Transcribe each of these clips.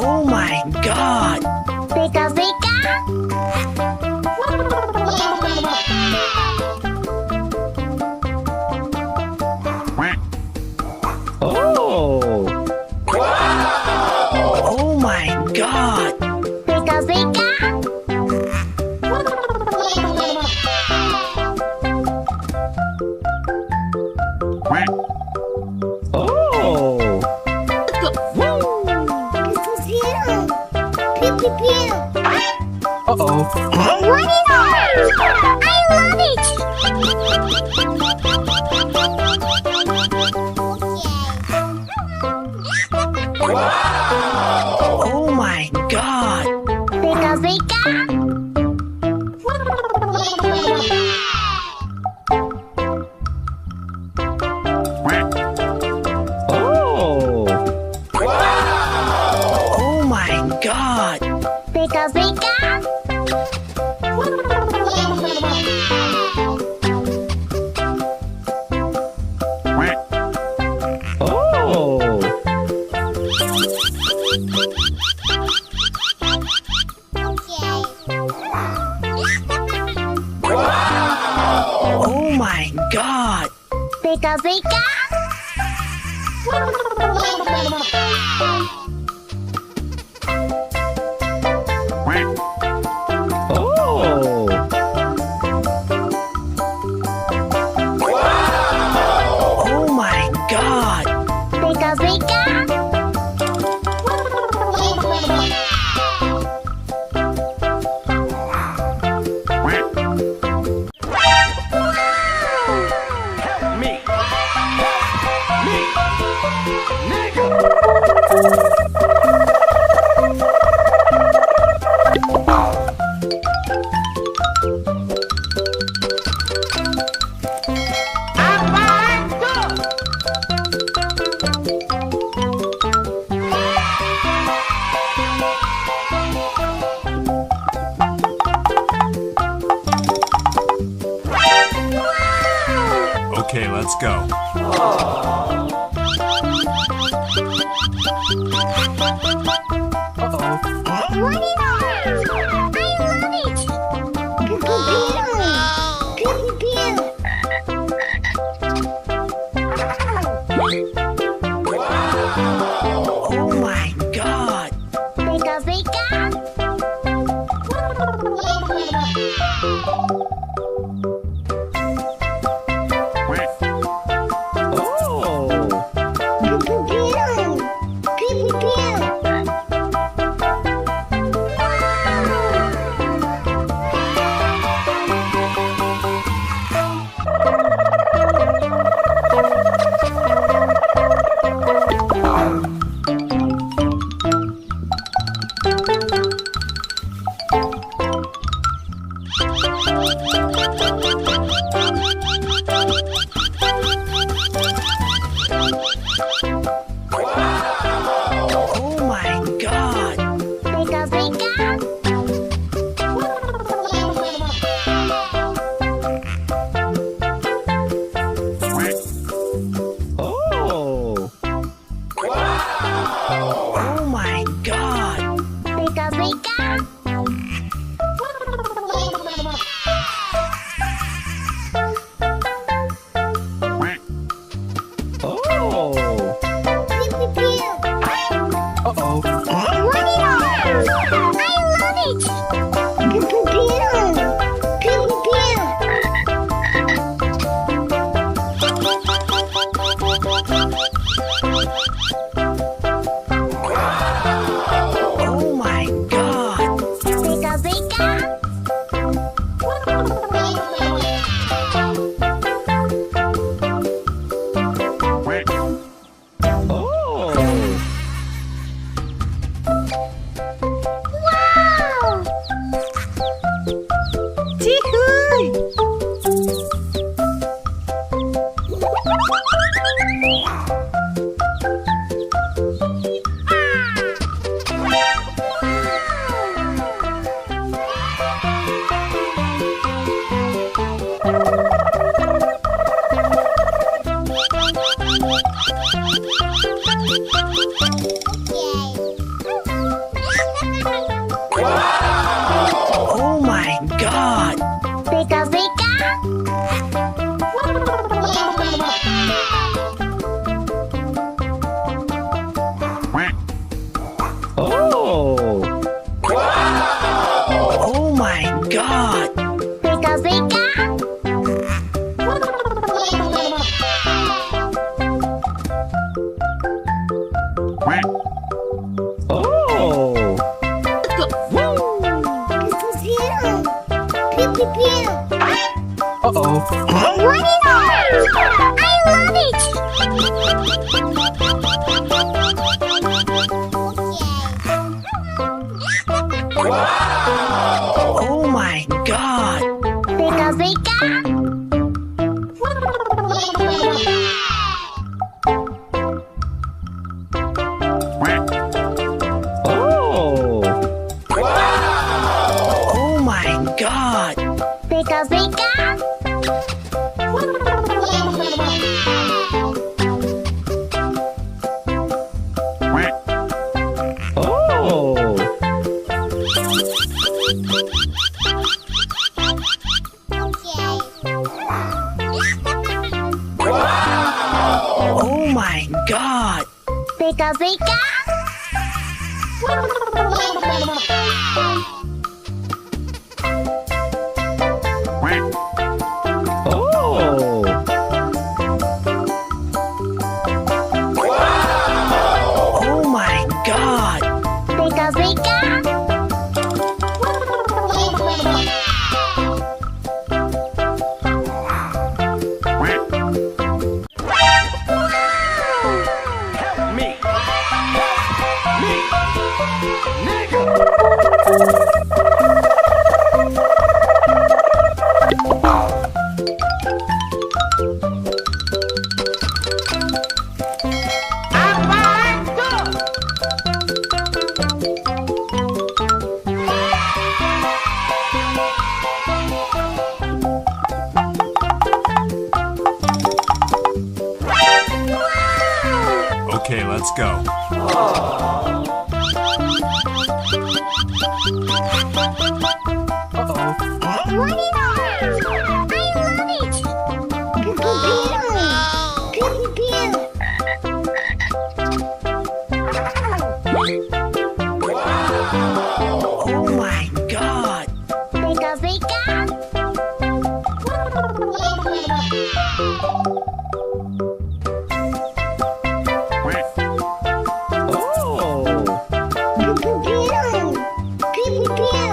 Oh my God! Pika pika. Oh! Oh my God! Pika pika. Oh! Pew pew pew. Uh-oh! What is that? I love it. Oh my God! Pika pika. Oh! Oh my God! Pika pika. Oh! Oh my God! Pika pika. Oh! Oh my God! Pika pika. Okay, let's go. What is that? I love it. Pew pew pew. Oh my God! Pika pika. Oh! Pew pew pew. Pew pew pew. Oh my God! Pika pika. Oh! Oh my God! Pika pika. Oh! Pew pew pew. Uh-oh! What is that? I love it. Pew pew pew. Pew pew pew. Oh my God! Pika pika. Oh! Wow. Oh my god! Pika-pika. Oh! Oh my god! Pika-pika. Oh! Pew-pew-pew. Uh-oh! What is orange? I love it. Oh my god! Pika-pika. Oh! Oh my god! Pika-pika. Oh! Oh my god! Pika-pika. Oh! Oh my god! Pika-pika. Help me! Help me! Nigga! Okay, let's go. What is orange? I love it. Pew-pew-pew. Pew-pew-pew. Oh my god! Pika-pika. Oh! Pew-pew-pew. Pew-pew-pew.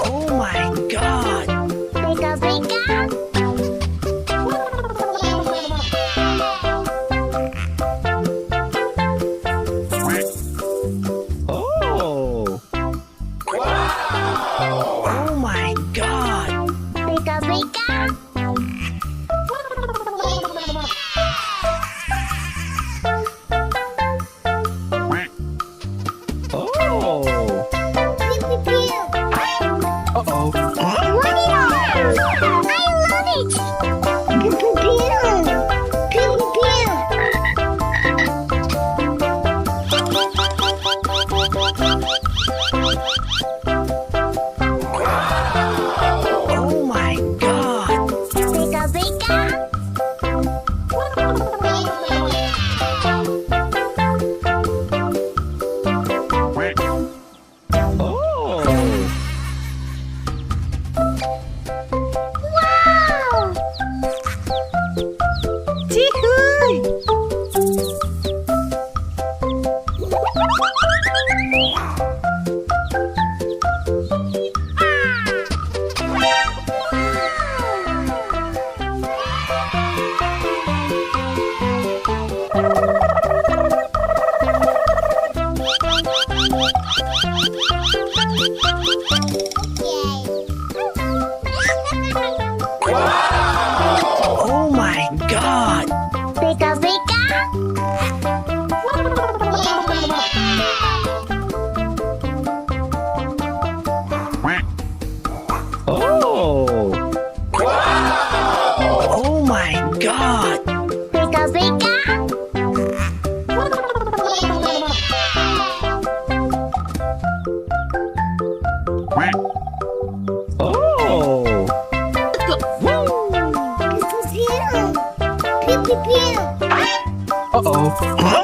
Oh my god! Pika-pika. Oh! Oh my god! Pika-pika. Oh! Pew-pew-pew. Uh-oh! What is orange? I love it. Pew-pew-pew. Pew-pew-pew. Oh my god! Pika-pika. Oh. Uh-oh.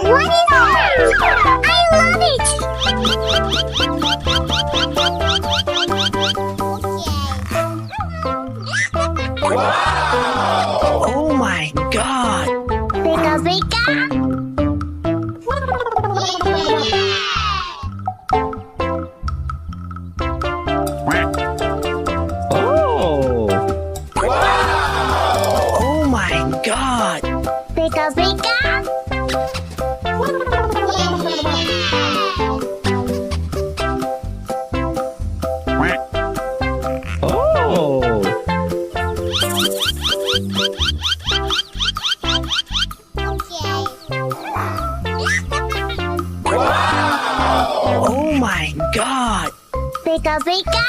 What is that? I love it! Oh my God. Pika pika! Oh. Oh my God. Pika pika! Oh. Oh my God. Pika pika!